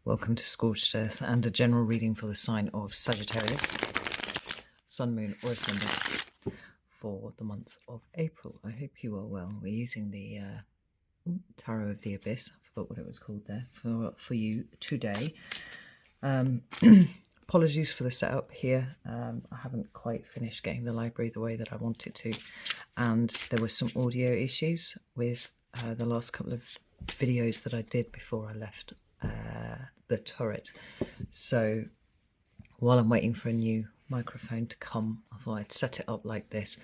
Welcome to Scorched Earth and a general reading for the sign of Sagittarius, Sun, Moon or Ascendant for the month of April. I hope you are well. We're using the Tarot of the Abyss, I forgot what it was called there, for you today. Apologies for the setup here. I haven't quite finished getting the library the way that I wanted to, and there were some audio issues with the last couple of videos that I did before I left the turret. So while I'm waiting for a new microphone to come, I thought I'd set it up like this.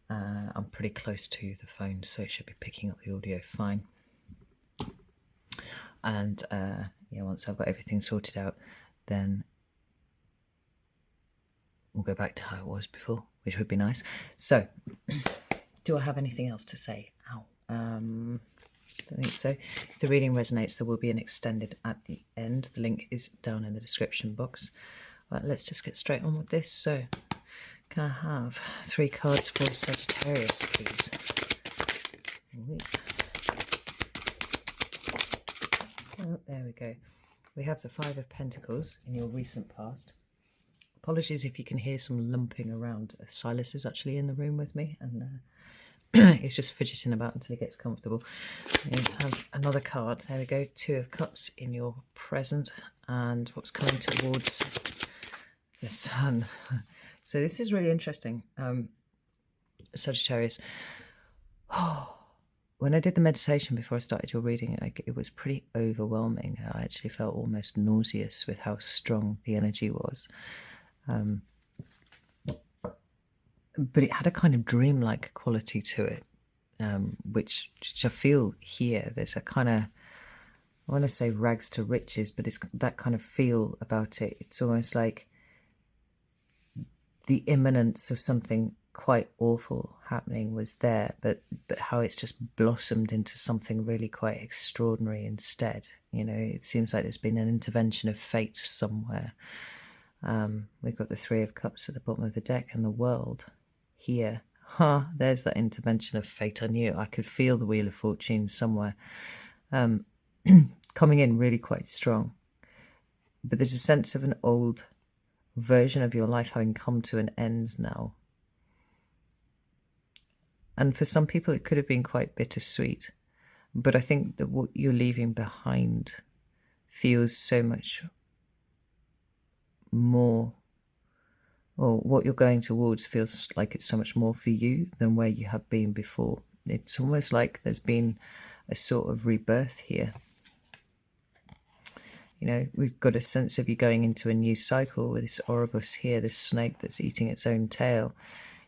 I'm pretty close to the phone, so it should be picking up the audio fine. And yeah, once I've got everything sorted out, then we'll go back to how it was before, which would be nice. So, do I have anything else to say? Ow. I think so. If the reading resonates, there will be an extended at the end. The link is down in the description box. Right, let's just get straight on with this. So, can I have 3 cards for Sagittarius, please? Oh, there we go. We have the 5 of Pentacles in your recent past. Apologies if you can hear some lumping around. Silas is actually in the room with me, and he's just fidgeting about until he gets comfortable. We have another card. There we go. 2 of Cups in your present, and what's coming towards the Sun. So this is really interesting. Sagittarius. When I did the meditation before I started your reading, it was pretty overwhelming. I actually felt almost nauseous with how strong the energy was. But it had a kind of dreamlike quality to it, which I feel here. There's a kind of, I want to say rags to riches, but it's that kind of feel about it. It's almost like the imminence of something quite awful happening was there, but how it's just blossomed into something really quite extraordinary instead. You know, it seems like there's been an intervention of fate somewhere. We've got the 3 of Cups at the bottom of the deck and the World here. There's that intervention of fate. I knew I could feel the Wheel of Fortune somewhere coming in really quite strong. But there's a sense of an old version of your life having come to an end now. And for some people it could have been quite bittersweet. But I think that what you're leaving behind feels so much more, or what you're going towards feels like it's so much more for you than where you have been before. It's almost like there's been a sort of rebirth here. You know, we've got a sense of you going into a new cycle with this Ouroboros here, this snake that's eating its own tail.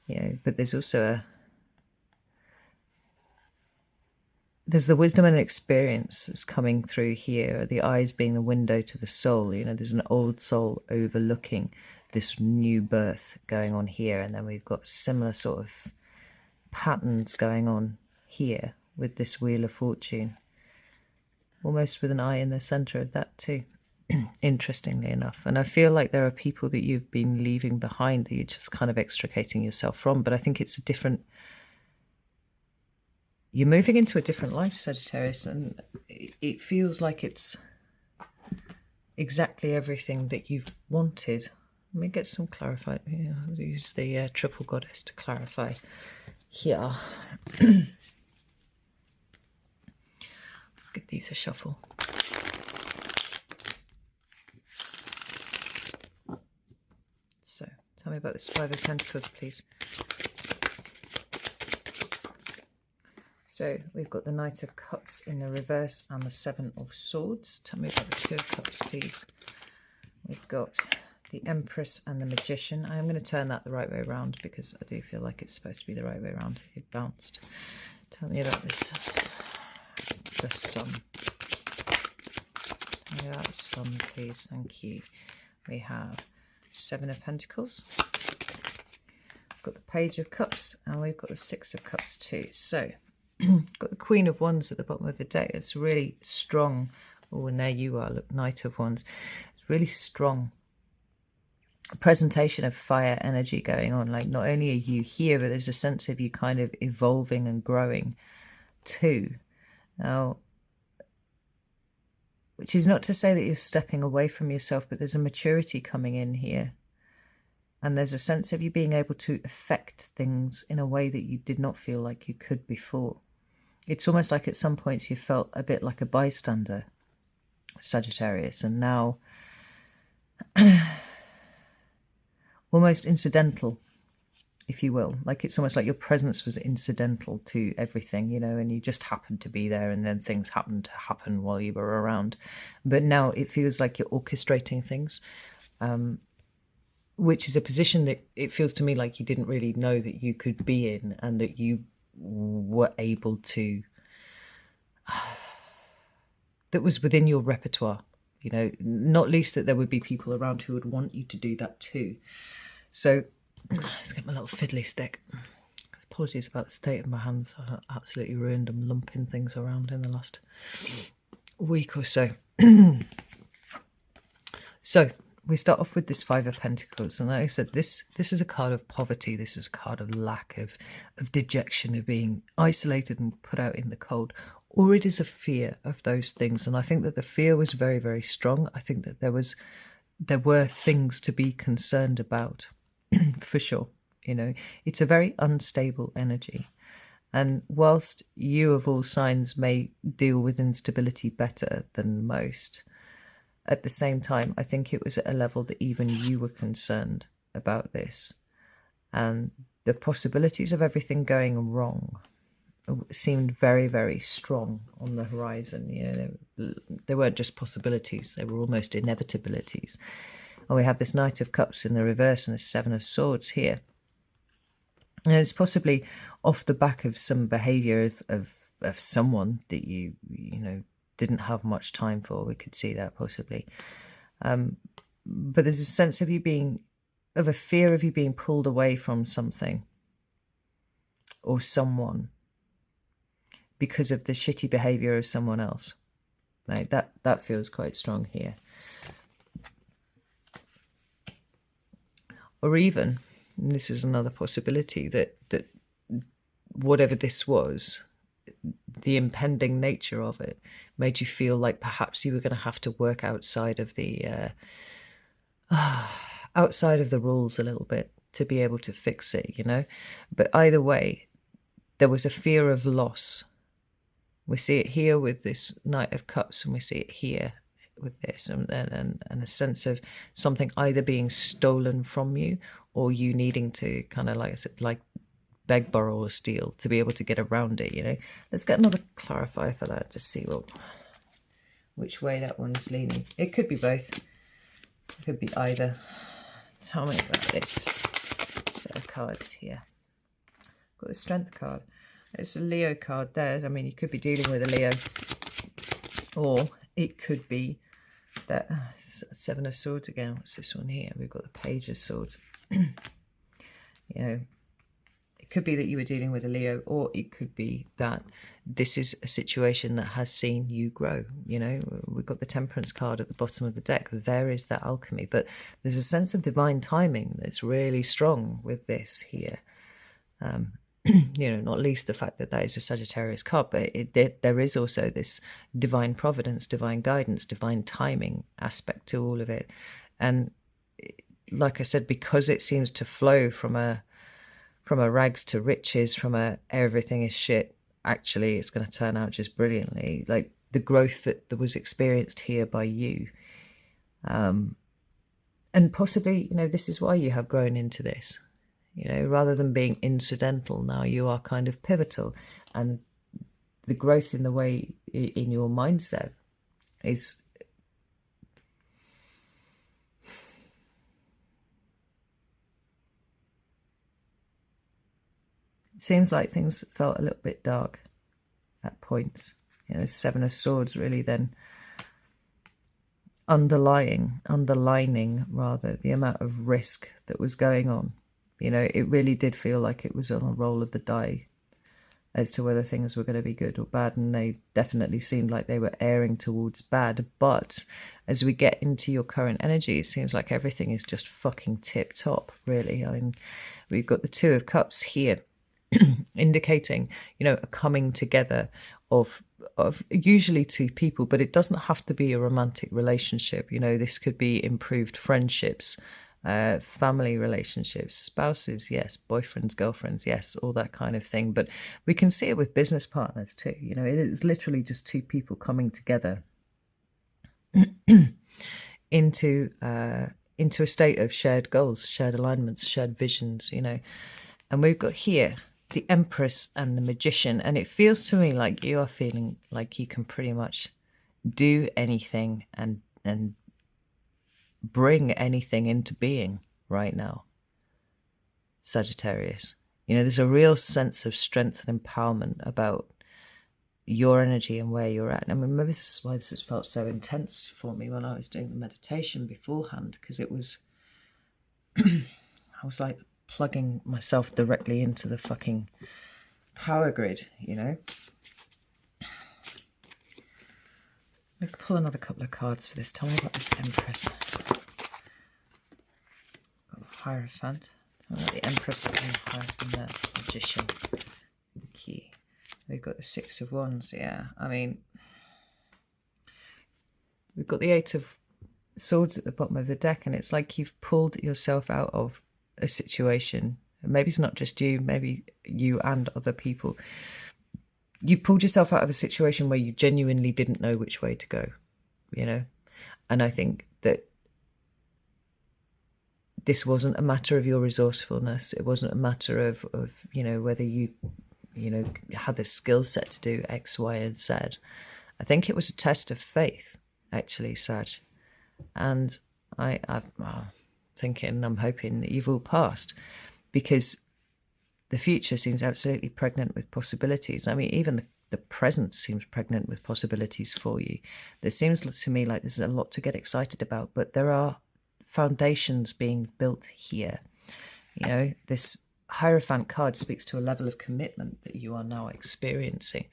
You know, but there's also there's the wisdom and experience that's coming through here, the eyes being the window to the soul. You know, there's an old soul overlooking this new birth going on here, and then we've got similar sort of patterns going on here with this Wheel of Fortune, almost with an eye in the centre of that too, interestingly enough. And I feel like there are people that you've been leaving behind that you're just kind of extricating yourself from, but I think it's a different, you're moving into a different life, Sagittarius, and it feels like it's exactly everything that you've wanted. Let me get some clarified. Yeah, I'll use the triple goddess to clarify here. Let's give these a shuffle. So, tell me about this 5 of Pentacles, please. So, we've got the Knight of Cups in the reverse and the 7 of Swords. Tell me about the 2 of Cups, please. We've got the Empress and the Magician. I am going to turn that the right way around because I do feel like it's supposed to be the right way around. It bounced. Tell me about this. The Sun. Tell me about the Sun, please. Thank you. We have 7 of Pentacles. We've got the Page of Cups and we've got the 6 of Cups too. So, got the Queen of Wands at the bottom of the deck. It's really strong. Oh, and there you are. Look, Knight of Wands. It's really strong presentation of fire energy going on. Like, not only are you here, but there's a sense of you kind of evolving and growing too. Now, which is not to say that you're stepping away from yourself, but there's a maturity coming in here. And there's a sense of you being able to affect things in a way that you did not feel like you could before. It's almost like at some points you felt a bit like a bystander, Sagittarius, and now almost incidental, if you will. Like it's almost like your presence was incidental to everything, you know, and you just happened to be there, and then things happened to happen while you were around. But now it feels like you're orchestrating things, which is a position that it feels to me like you didn't really know that you could be in, and that you were able to, that was within your repertoire, you know, not least that there would be people around who would want you to do that too. So let's get my little fiddly stick. Apologies about the state of my hands. I absolutely ruined them, lumping things around in the last week or so. So we start off with this Five of Pentacles, and like I said, this is a card of poverty. This is a card of lack, of dejection, of being isolated and put out in the cold, or it is a fear of those things. And I think that the fear was very, very strong. I think that there were things to be concerned about, for sure. You know, it's a very unstable energy. And whilst you of all signs may deal with instability better than most, at the same time, I think it was at a level that even you were concerned about this. And the possibilities of everything going wrong seemed very, very strong on the horizon. You know, they weren't just possibilities, they were almost inevitabilities. And we have this Knight of Cups in the reverse and the Seven of Swords here. And it's possibly off the back of some behaviour of someone that you know, didn't have much time for. We could see that possibly. But there's a sense of you being, of a fear of you being pulled away from something or someone because of the shitty behaviour of someone else. Right? That feels quite strong here. Or even, and this is another possibility, that whatever this was, the impending nature of it made you feel like perhaps you were going to have to work outside of the rules a little bit to be able to fix it, you know. But either way, there was a fear of loss. We see it here with this Knight of Cups, and we see it here with this, and a sense of something either being stolen from you, or you needing to kind of, like I said, like beg, borrow or steal to be able to get around it, you know. Let's get another clarifier for that, just see which way that one's leaning. It could be both, it could be either. Tell me about this set of cards here. Got the Strength card. It's a Leo card there. I mean, you could be dealing with a Leo, or it could be that Seven of Swords again. What's this one here? We've got the Page of Swords. You know, it could be that you were dealing with a Leo, or it could be that this is a situation that has seen you grow. You know, we've got the Temperance card at the bottom of the deck. There is that alchemy, but there's a sense of divine timing that's really strong with this here. You know, not least the fact that is a Sagittarius card, but there is also this divine providence, divine guidance, divine timing aspect to all of it. And like I said, because it seems to flow from a rags to riches, from a everything is shit, actually it's going to turn out just brilliantly. Like the growth that was experienced here by you. And possibly, you know, this is why you have grown into this. You know, rather than being incidental, now you are kind of pivotal. And the growth in the way in your mindset is... It seems like things felt a little bit dark at points. You know, the Seven of Swords really then underlining rather the amount of risk that was going on. You know, it really did feel like it was on a roll of the die as to whether things were going to be good or bad, and they definitely seemed like they were erring towards bad. But as we get into your current energy, it seems like everything is just fucking tip-top, really. I mean, we've got the Two of Cups here, indicating, you know, a coming together of usually two people, but it doesn't have to be a romantic relationship. You know, this could be improved friendships, family relationships, spouses, yes, boyfriends, girlfriends, yes, all that kind of thing. But we can see it with business partners too. You know, it is literally just two people coming together into a state of shared goals, shared alignments, shared visions, you know. And we've got here the Empress and the Magician, and it feels to me like you are feeling like you can pretty much do anything and bring anything into being right now, Sagittarius. You know, there's a real sense of strength and empowerment about your energy and where you're at. And I mean, maybe this is why this has felt so intense for me when I was doing the meditation beforehand, because it was, I was like plugging myself directly into the fucking power grid, you know. We could pull another couple of cards for this. Tell me about this Empress. Got the Hierophant. Tell me about the Empress and the Magician. Key. We've got the Six of Wands, yeah. I mean, we've got the Eight of Swords at the bottom of the deck, and it's like you've pulled yourself out of a situation. Maybe it's not just you, maybe you and other people. You've pulled yourself out of a situation where you genuinely didn't know which way to go, you know? And I think that this wasn't a matter of your resourcefulness. It wasn't a matter of you know, whether you know, had the skill set to do X, Y, and Z. I think it was a test of faith, actually, Sag. And I'm thinking, I'm hoping that you've all passed, because the future seems absolutely pregnant with possibilities. I mean, even the present seems pregnant with possibilities for you. There seems to me like there's a lot to get excited about, but there are foundations being built here. You know, this Hierophant card speaks to a level of commitment that you are now experiencing.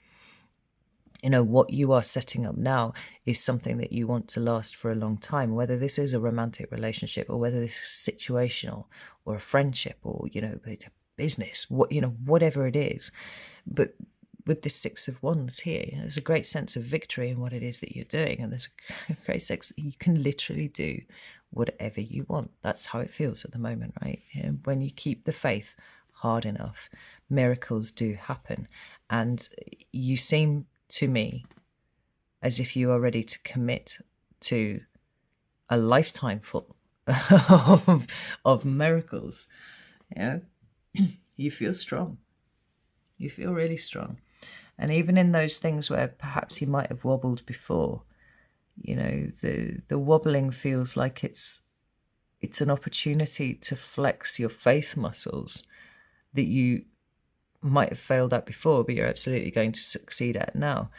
You know, what you are setting up now is something that you want to last for a long time, whether this is a romantic relationship or whether this is situational or a friendship or, you know, a business, what, you know, whatever it is. But with this Six of Wands here, there's a great sense of victory in what it is that you're doing. And there's a great sense that you can literally do whatever you want. That's how it feels at the moment, right? And when you keep the faith hard enough, miracles do happen. And you seem to me as if you are ready to commit to a lifetime full of miracles. You know, you feel strong. You feel really strong. And even in those things where perhaps you might have wobbled before, you know, the wobbling feels like it's an opportunity to flex your faith muscles that you might have failed at before, but you're absolutely going to succeed at now.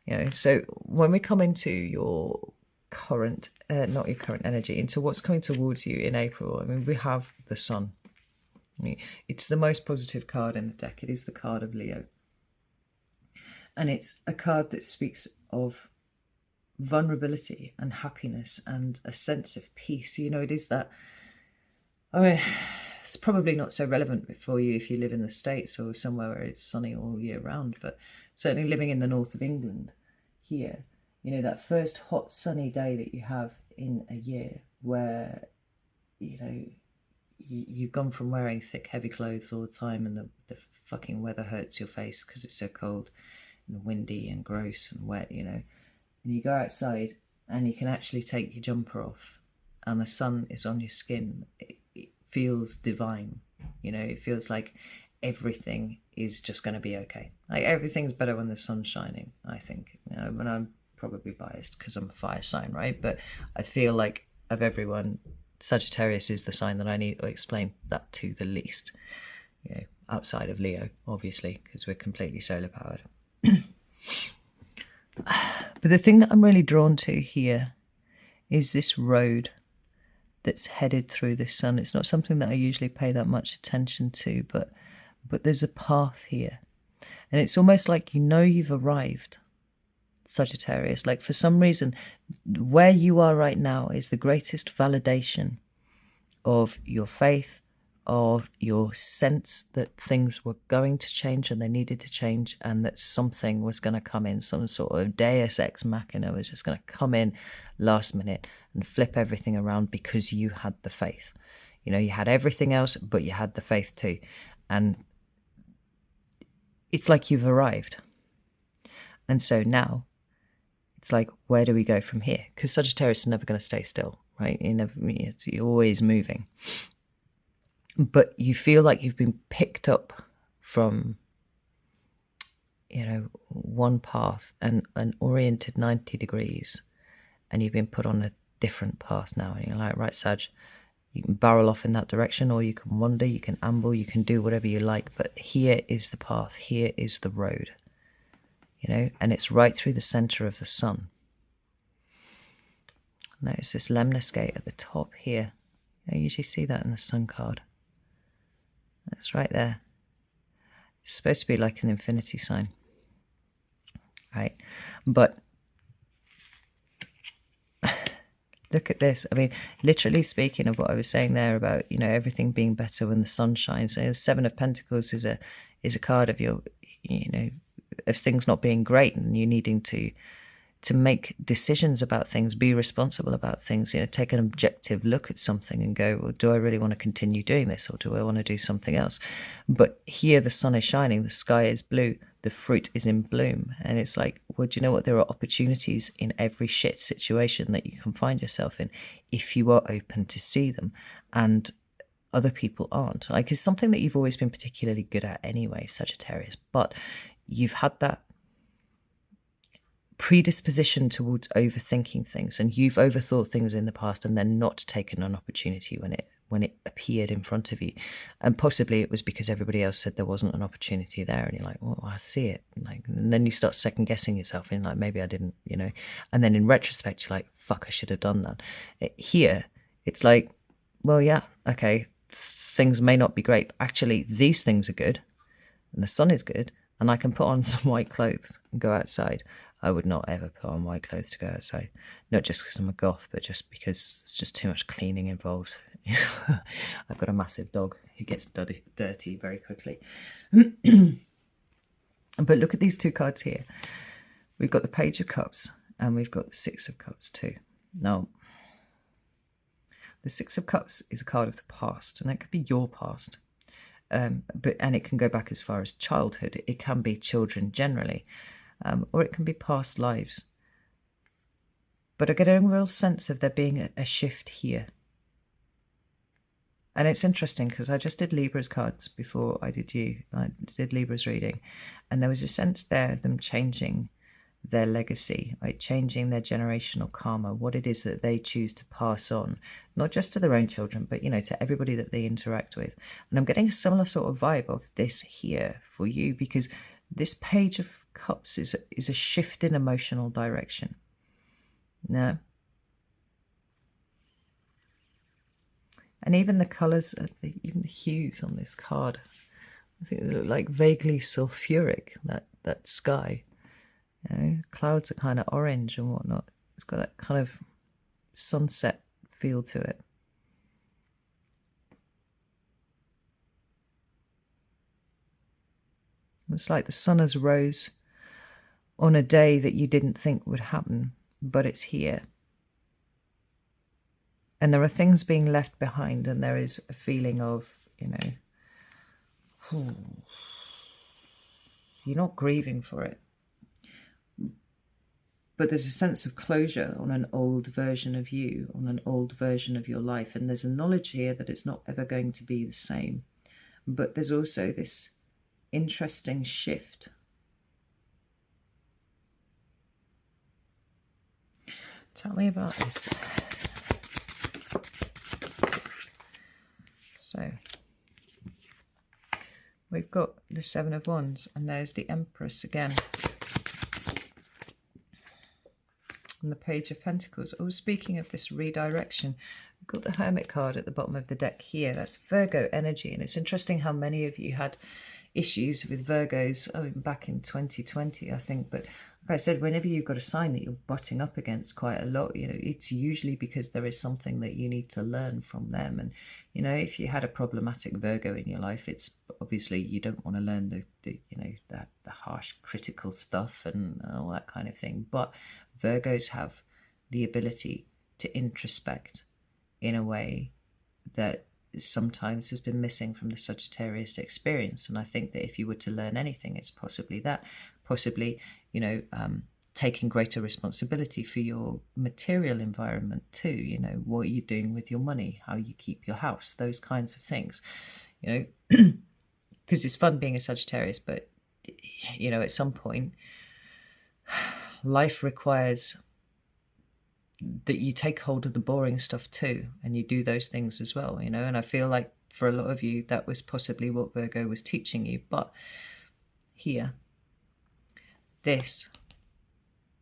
You know, so when we come into your current, not your current energy, into what's coming towards you in April, I mean, we have the Sun. I mean, it's the most positive card in the deck. It is the card of Leo. And it's a card that speaks of vulnerability and happiness and a sense of peace. You know, it is that, I mean, it's probably not so relevant for you if you live in the States or somewhere where it's sunny all year round, but certainly living in the north of England here, you know, that first hot sunny day that you have in a year where, you know, you've gone from wearing thick heavy clothes all the time and the fucking weather hurts your face because it's so cold and windy and gross and wet, you know, and you go outside and you can actually take your jumper off and the sun is on your skin. It feels divine, you know. It feels like everything is just going to be okay. Like everything's better when the sun's shining, I think, you know. And I'm probably biased because I'm a fire sign, right? But I feel like of everyone, Sagittarius is the sign that I need to explain that to the least, you know, outside of Leo, obviously, because we're completely solar powered. But the thing that I'm really drawn to here is this road that's headed through the sun. It's not something that I usually pay that much attention to, but there's a path here. And it's almost like, you know, you've arrived, Sagittarius. Like for some reason, where you are right now is the greatest validation of your faith, of your sense that things were going to change and they needed to change, and that something was going to come in, some sort of deus ex machina was just going to come in last minute and flip everything around because you had the faith. You know, you had everything else, but you had the faith too. And it's like you've arrived. And so now it's like, where do we go from here? Because Sagittarius is never going to stay still, right? You're always moving. But you feel like you've been picked up from, you know, one path and oriented 90 degrees, and you've been put on a different path now. And you're like, right, Sag, you can barrel off in that direction, or you can wander, you can amble, you can do whatever you like. But here is the path, here is the road, you know, and it's right through the center of the sun. Notice this lemniscate at the top here. You usually see that in the sun card. That's right there. It's supposed to be like an infinity sign, right? But look at this. I mean, literally speaking of what I was saying there about, you know, everything being better when the sun shines. The Seven of Pentacles is a card of your, you know, of things not being great and you needing to make decisions about things, be responsible about things, you know, take an objective look at something and go, well, do I really want to continue doing this, or do I want to do something else? But here the sun is shining, the sky is blue, the fruit is in bloom. And it's like, well, do you know what? There are opportunities in every shit situation that you can find yourself in if you are open to see them, and other people aren't. Like, it's something that you've always been particularly good at anyway, Sagittarius, but you've had that predisposition towards overthinking things, and you've overthought things in the past and then not taken an opportunity when it appeared in front of you. And possibly it was because everybody else said there wasn't an opportunity there, and you're like, well, I see it, like, and then you start second guessing yourself in like, maybe I didn't, you know, and then in retrospect you're like, fuck, I should have done that. Here it's like, well, yeah, okay, things may not be great, but actually these things are good and the sun is good, and I can put on some white clothes and go outside. I would not ever put on white clothes to go outside. Not just because I'm a goth, but just because it's just too much cleaning involved. I've got a massive dog who gets dirty very quickly. But look at these two cards here. We've got the Page of Cups and we've got the Six of Cups too. Now, the Six of Cups is a card of the past, and that could be your past. And it can go back as far as childhood. It can be children generally. Or it can be past lives. But I get a real sense of there being a shift here. And it's interesting because I just did Libra's cards before I did you. I did Libra's reading. And there was a sense there of them changing their legacy, right? Changing their generational karma, what it is that they choose to pass on, not just to their own children, but, you know, to everybody that they interact with. And I'm getting a similar sort of vibe of this here for you, because this Page of Cups is a shift in emotional direction. Now, and even the colours, even the hues on this card, I think they look like vaguely sulfuric, that sky. You know, clouds are kind of orange and whatnot. It's got that kind of sunset feel to it. It's like the sun has rose on a day that you didn't think would happen, but it's here. And there are things being left behind, and there is a feeling of, you know, you're not grieving for it. But there's a sense of closure on an old version of you, on an old version of your life. And there's a knowledge here that it's not ever going to be the same. But there's also this interesting shift. Tell me about this. So, we've got the Seven of Wands, and there's the Empress again. And the Page of Pentacles. Oh, speaking of this redirection, we've got the Hermit card at the bottom of the deck here. That's Virgo energy, and it's interesting how many of you had issues with Virgos back in 2020, I think, but like I said, whenever you've got a sign that you're butting up against quite a lot, it's usually because there is something that you need to learn from them. And, if you had a problematic Virgo in your life, it's obviously you don't want to learn the harsh critical stuff and all that kind of thing. But Virgos have the ability to introspect in a way that sometimes has been missing from the Sagittarius experience. And I think that if you were to learn anything, it's possibly that. Possibly, taking greater responsibility for your material environment too. What are you doing with your money, how you keep your house, those kinds of things. Because it's fun being a Sagittarius, but at some point life requires that you take hold of the boring stuff too, and you do those things as well. And I feel like for a lot of you that was possibly what Virgo was teaching you. But here, this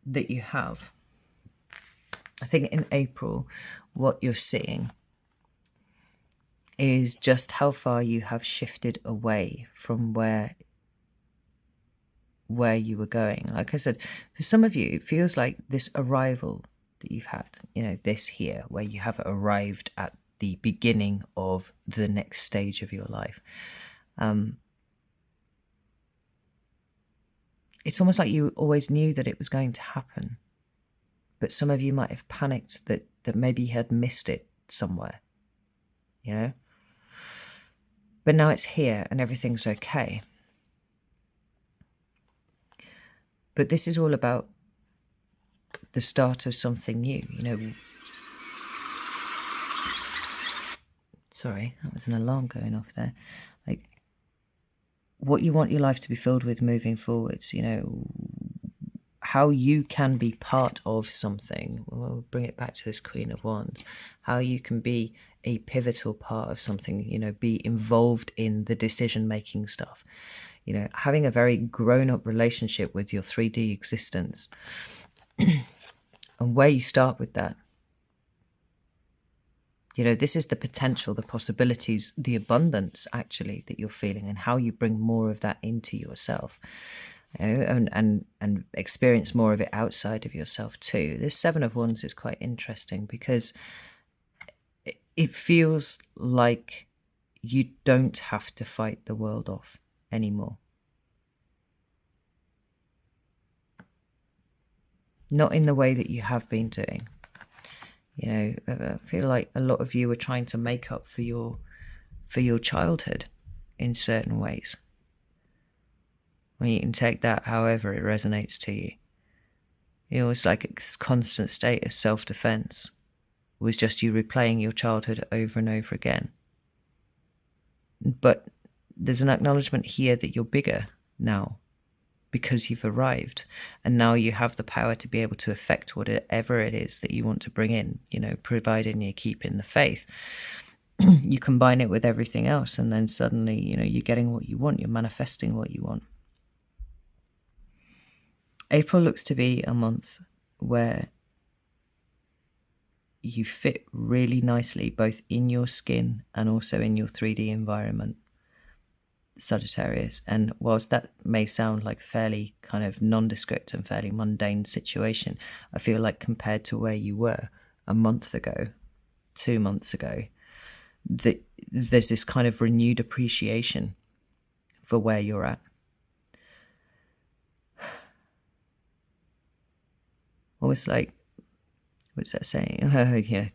that you have, I think in April, what you're seeing is just how far you have shifted away from where you were going. Like I said, for some of you, it feels like this arrival that you've had, this here, where you have arrived at the beginning of the next stage of your life. It's almost like you always knew that it was going to happen, but some of you might have panicked that maybe you had missed it somewhere, But now it's here and everything's okay. But this is all about the start of something new, Sorry, that was an alarm going off there. Like, what you want your life to be filled with moving forwards, how you can be part of something. We'll bring it back to this Queen of Wands. How you can be a pivotal part of something, be involved in the decision-making stuff. Having a very grown-up relationship with your 3D existence. And where you start with that. This is the potential, the possibilities, the abundance, actually, that you're feeling, and how you bring more of that into yourself. And experience more of it outside of yourself too. This Seven of Wands is quite interesting because it feels like you don't have to fight the world off anymore. Not in the way that you have been doing. I feel like a lot of you are trying to make up for your childhood in certain ways. Well, you can take that however it resonates to you. It's like a constant state of self-defense. It was just you replaying your childhood over and over again. But there's an acknowledgement here that you're bigger now because you've arrived, and now you have the power to be able to affect whatever it is that you want to bring in, providing you keep in the faith. You combine it with everything else, and then suddenly, you're getting what you want, you're manifesting what you want. April looks to be a month where you fit really nicely both in your skin and also in your 3D environment, Sagittarius. And whilst that may sound like a fairly kind of nondescript and fairly mundane situation, I feel like compared to where you were a month ago, 2 months ago, that there's this kind of renewed appreciation for where you're at. Almost like, what's that saying? Yeah,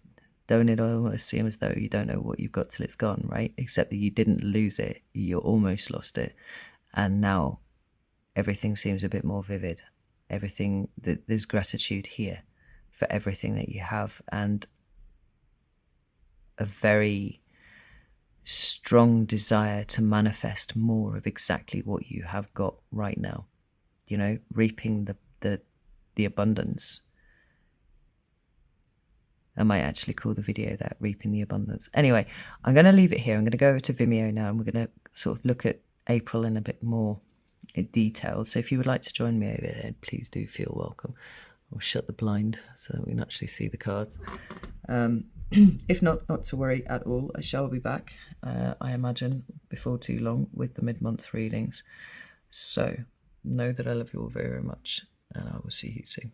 don't it almost seem as though you don't know what you've got till it's gone, right? Except that you didn't lose it, you almost lost it. And now everything seems a bit more vivid. Everything, there's gratitude here for everything that you have, and a very strong desire to manifest more of exactly what you have got right now. Reaping the abundance. I might actually call the video that, Reaping the Abundance. Anyway, I'm going to leave it here. I'm going to go over to Vimeo now, and we're going to sort of look at April in a bit more detail. So if you would like to join me over there, please do feel welcome. I'll shut the blind so that we can actually see the cards. If not to worry at all. I shall be back, I imagine, before too long with the mid-month readings. So know that I love you all very, very much. and I will see you soon.